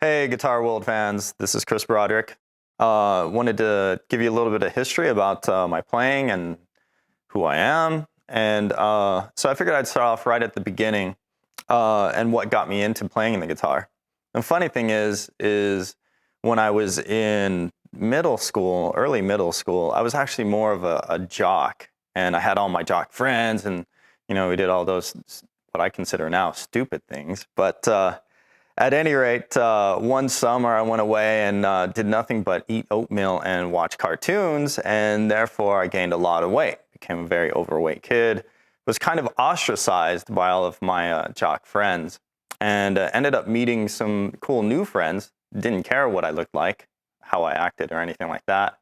Hey, Guitar World fans, this is Chris Broderick. Wanted to give you a little bit of history about my playing and who I am. And so I figured I'd start off right at the beginning and what got me into playing the guitar. The funny thing is when I was in middle school, early middle school, I was actually more of a jock. And I had all my jock friends and, we did all those, what I consider now stupid things. But at any rate, one summer I went away and did nothing but eat oatmeal and watch cartoons, and therefore I gained a lot of weight. Became a very overweight kid. Was kind of ostracized by all of my jock friends, and ended up meeting some cool new friends. Didn't care what I looked like, how I acted, or anything like that.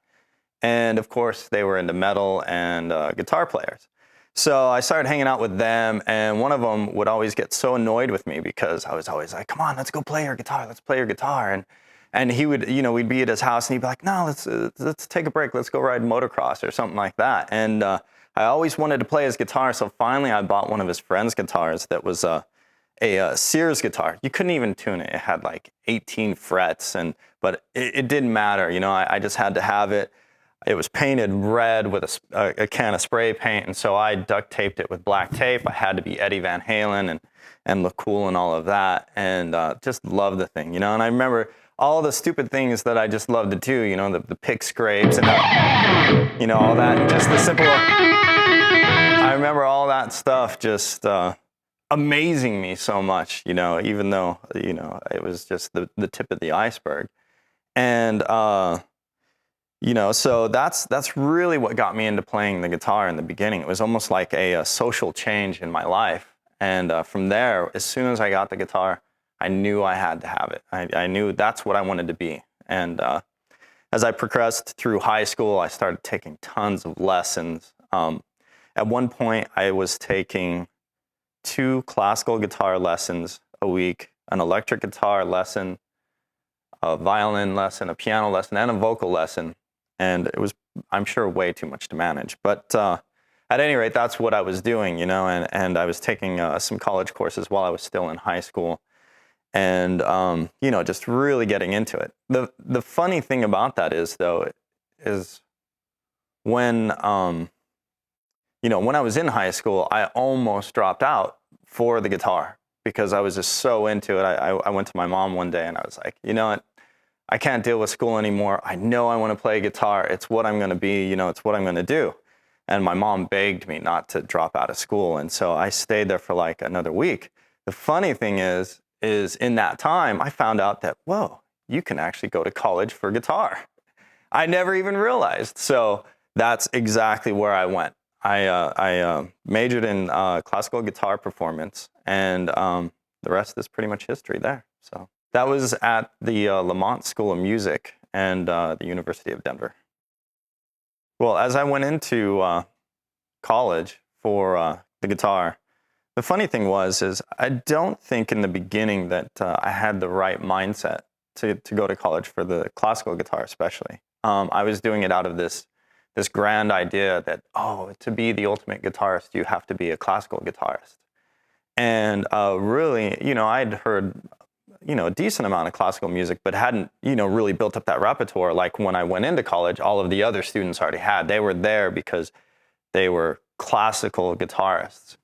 And of course, they were into metal and guitar players. So I started hanging out with them, and one of them would always get so annoyed with me because I was always like, come on, let's go play your guitar. Let's play your guitar. And he would, we'd be at his house and he'd be like, no, let's take a break. Let's go ride motocross or something like that. And I always wanted to play his guitar. So finally I bought one of his friend's guitars that was a Sears guitar. You couldn't even tune it. It had like 18 frets, but it didn't matter. I just had to have it. It was painted red with a can of spray paint, and so I duct taped it with black tape. I had to be Eddie Van Halen and look cool and all of that, and just loved the thing, And I remember all the stupid things that I just loved to do, the pick scrapes and all that. Just the simple. I remember all that stuff just amazing me so much, even though it was just the tip of the iceberg, and. So that's really what got me into playing the guitar in the beginning. It was almost like a social change in my life. And from there, as soon as I got the guitar, I knew I had to have it. I knew that's what I wanted to be. And as I progressed through high school, I started taking tons of lessons. At one point, I was taking 2 classical guitar lessons a week, an electric guitar lesson, a violin lesson, a piano lesson, and a vocal lesson. And it was, I'm sure, way too much to manage. But at any rate, that's what I was doing, and I was taking some college courses while I was still in high school. And, just really getting into it. The funny thing about that is, though, is when, when I was in high school, I almost dropped out for the guitar because I was just so into it. I went to my mom one day and I was like, what? I can't deal with school anymore. I know I want to play guitar. It's what I'm going to be, it's what I'm going to do. And my mom begged me not to drop out of school. And so I stayed there for like another week. The funny thing is in that time, I found out that, whoa, you can actually go to college for guitar. I never even realized. So that's exactly where I went. I majored in classical guitar performance, and the rest is pretty much history there. So. That was at the Lamont School of Music and the University of Denver. Well, as I went into college for the guitar, the funny thing is I don't think in the beginning that I had the right mindset to go to college for the classical guitar especially. I was doing it out of this grand idea that, to be the ultimate guitarist, you have to be a classical guitarist. And really, I'd heard a decent amount of classical music, but hadn't, really built up that repertoire. Like when I went into college, all of the other students already had. They were there because they were classical guitarists,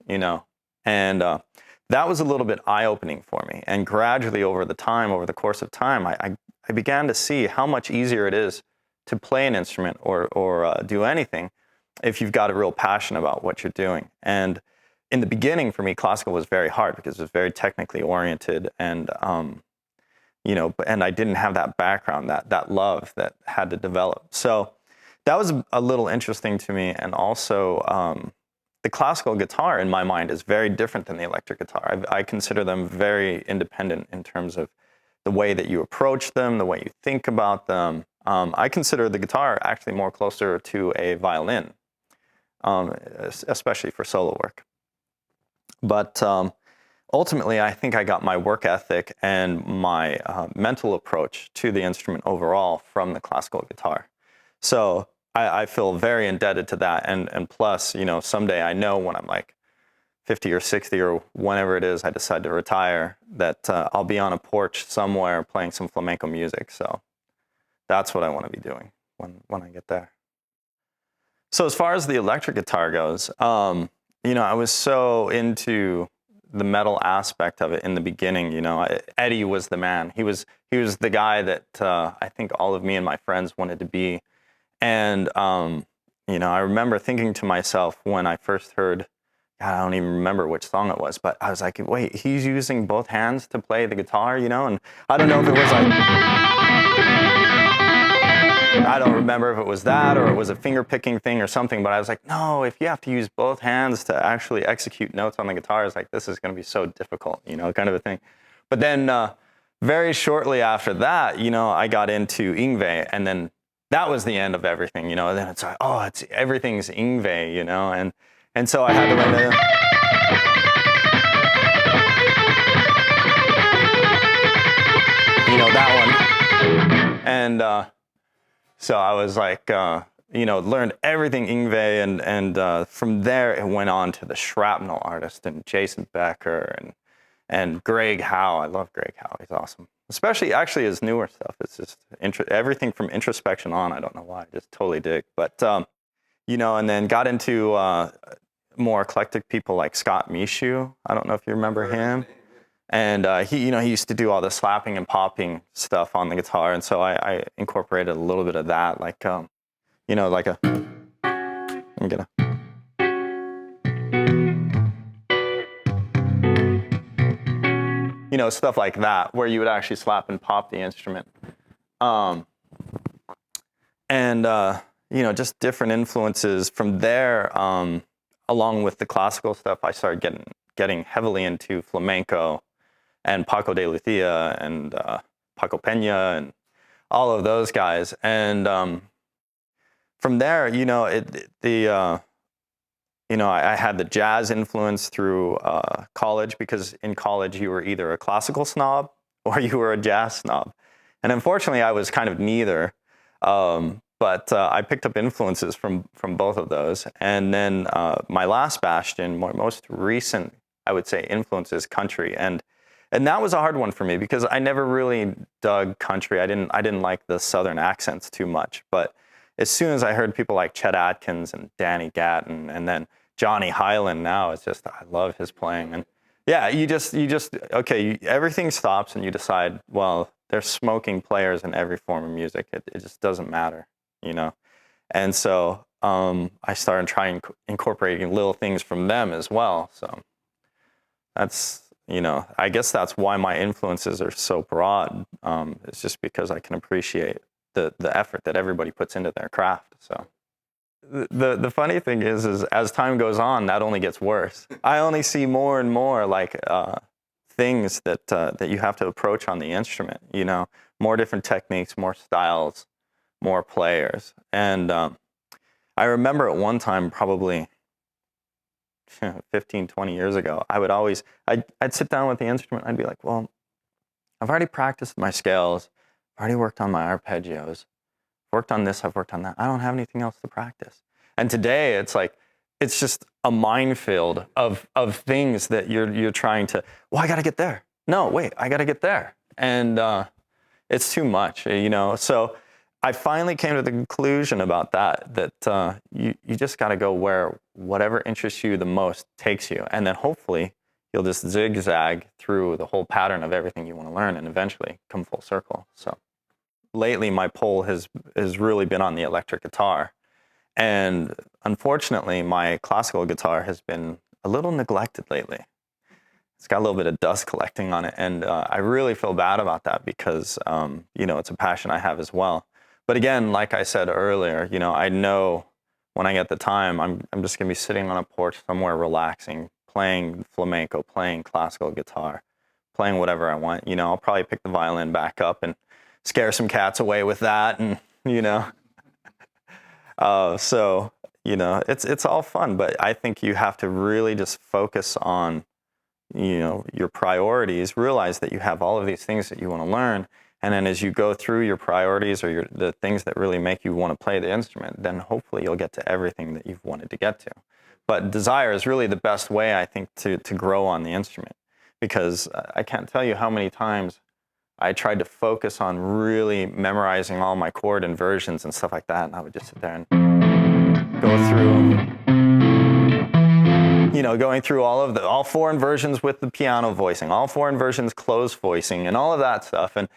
and that was a little bit eye-opening for me. And gradually over the course of time, I began to see how much easier it is to play an instrument or do anything if you've got a real passion about what you're doing. And in the beginning, for me, classical was very hard because it was very technically oriented, and and I didn't have that background, that love that had to develop. So that was a little interesting to me, and also the classical guitar, in my mind, is very different than the electric guitar. I consider them very independent in terms of the way that you approach them, the way you think about them. I consider the guitar actually more closer to a violin, especially for solo work. But ultimately, I think I got my work ethic and my mental approach to the instrument overall from the classical guitar. So I feel very indebted to that. And plus, someday I know when I'm like 50 or 60 or whenever it is I decide to retire, that I'll be on a porch somewhere playing some flamenco music. So that's what I want to be doing when I get there. So as far as the electric guitar goes, I was so into the metal aspect of it in the beginning. Eddie was the man. He was the guy that I think all of me and my friends wanted to be. And I remember thinking to myself when I first heard, God, I don't even remember which song it was, but I was like, wait, he's using both hands to play the guitar, and I don't know if it was like, I don't remember if it was that or it was a finger picking thing or something, but I was like, no, if you have to use both hands to actually execute notes on the guitar, it's like, this is going to be so difficult, kind of a thing. But then very shortly after that, I got into Yngwie, and then that was the end of everything, then it's like, oh, everything's Yngwie, and so I had to learn that one. And so I was like, learned everything Yngwie, and from there it went on to the Shrapnel artist and Jason Becker and Greg Howe. I love Greg Howe. He's awesome. Especially actually his newer stuff. It's just everything from Introspection on. I don't know why. I just totally dig. But, and then got into more eclectic people like Scott Mishu. I don't know if you remember him. And he used to do all the slapping and popping stuff on the guitar, and so I incorporated a little bit of that, like like a. I'm gonna. Stuff like that, where you would actually slap and pop the instrument, and just different influences from there. Along with the classical stuff, I started getting heavily into flamenco and Paco de Lucia and Paco Peña and all of those guys. And from there, I had the jazz influence through college, because in college you were either a classical snob or you were a jazz snob. And unfortunately, I was kind of neither. But I picked up influences from both of those. And then my last bastion, most recent, I would say, influence is country. And that was a hard one for me, because I never really dug country. I didn't like the southern accents too much. But as soon as I heard people like Chet Atkins and Danny Gatton, and then Johnny Hyland now, it's just, I love his playing. And yeah, you just okay, everything stops and you decide, well, there's smoking players in every form of music. It just doesn't matter. And so I started trying incorporating little things from them as well. So that's, I guess that's why my influences are so broad. It's just because I can appreciate the effort that everybody puts into their craft. So the funny thing is as time goes on, that only gets worse. I only see more and more like things that you have to approach on the instrument, more different techniques, more styles, more players. And I remember at one time, probably 15, 20 years ago, I'd sit down with the instrument. I'd be like, well, I've already practiced my scales. I've already worked on my arpeggios. I've worked on this, I've worked on that. I don't have anything else to practice. And today it's like, it's just a minefield of things that you're trying to, well, I got to get there. No, wait, I got to get there. And it's too much, So I finally came to the conclusion about that you just got to go where whatever interests you the most takes you. And then hopefully you'll just zigzag through the whole pattern of everything you want to learn and eventually come full circle. So lately my pull has really been on the electric guitar. And unfortunately, my classical guitar has been a little neglected lately. It's got a little bit of dust collecting on it. And I really feel bad about that, because, it's a passion I have as well. But again, like I said earlier, I know when I get the time, I'm just going to be sitting on a porch somewhere relaxing, playing flamenco, playing classical guitar, playing whatever I want. I'll probably pick the violin back up and scare some cats away with that. And, so, it's all fun. But I think you have to really just focus on, your priorities, realize that you have all of these things that you want to learn. And then as you go through your priorities or the things that really make you want to play the instrument, then hopefully you'll get to everything that you've wanted to get to. But desire is really the best way, I think, to grow on the instrument, because I can't tell you how many times I tried to focus on really memorizing all my chord inversions and stuff like that, and I would just sit there and go through, going through all 4 inversions with the piano voicing, all 4 inversions closed voicing, and all of that stuff, and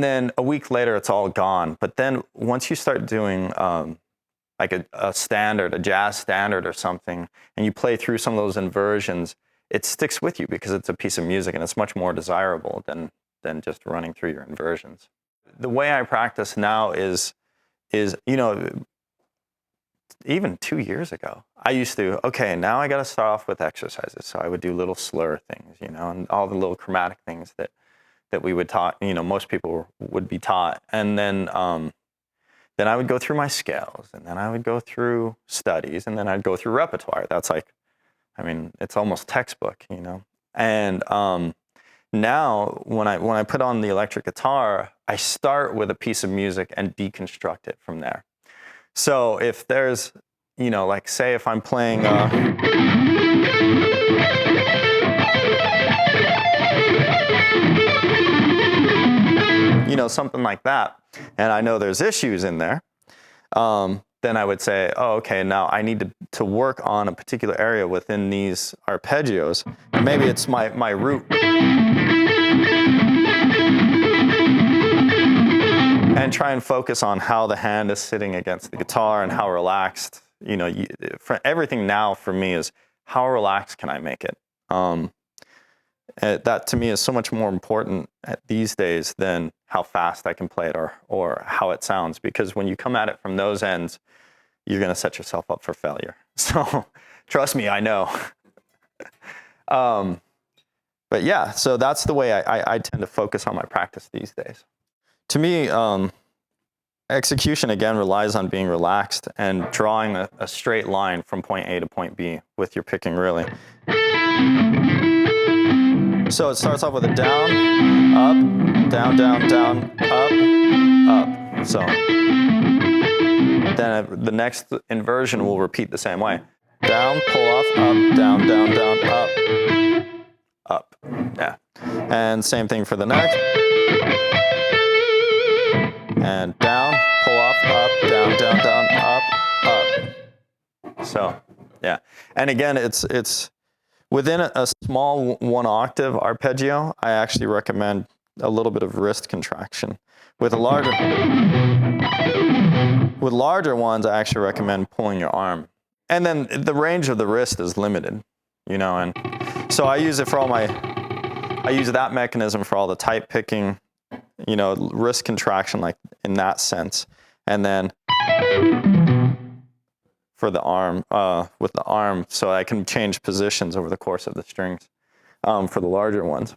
then a week later it's all gone. But then once you start doing like a standard, a jazz standard or something, and you play through some of those inversions, it sticks with you because it's a piece of music and it's much more desirable than just running through your inversions. The way I practice now is even 2 years ago, I used to, okay, now I got to start off with exercises. So I would do little slur things, and all the little chromatic things that we would taught, most people would be taught. And then I would go through my scales, and then I would go through studies, and then I'd go through repertoire. That's like, it's almost textbook, And now when I put on the electric guitar, I start with a piece of music and deconstruct it from there. So if there's, like say if I'm playing something like that, and I know there's issues in there, then I would say, oh, okay, now I need to work on a particular area within these arpeggios. Maybe it's my root. And try and focus on how the hand is sitting against the guitar and how relaxed, everything now for me is how relaxed can I make it? That to me is so much more important these days than how fast I can play it or how it sounds, because when you come at it from those ends, you're going to set yourself up for failure. So trust me, I know. But yeah, so that's the way I tend to focus on my practice these days. To me, execution, again, relies on being relaxed and drawing a straight line from point A to point B with your picking, really. So it starts off with a down, up, down, down, down, up, up. So then the next inversion will repeat the same way. Down, pull off, up, down, down, down, up, up. Yeah. And same thing for the next. And down, pull off, up, down, down, down, up, up. So, yeah. And again, it's within a small 1 octave arpeggio, I actually recommend a little bit of wrist contraction. With larger ones, I actually recommend pulling your arm. And then the range of the wrist is limited, and so I use it for I use that mechanism for all the tight picking, wrist contraction, like in that sense. And then for the arm, with the arm, so I can change positions over the course of the strings for the larger ones.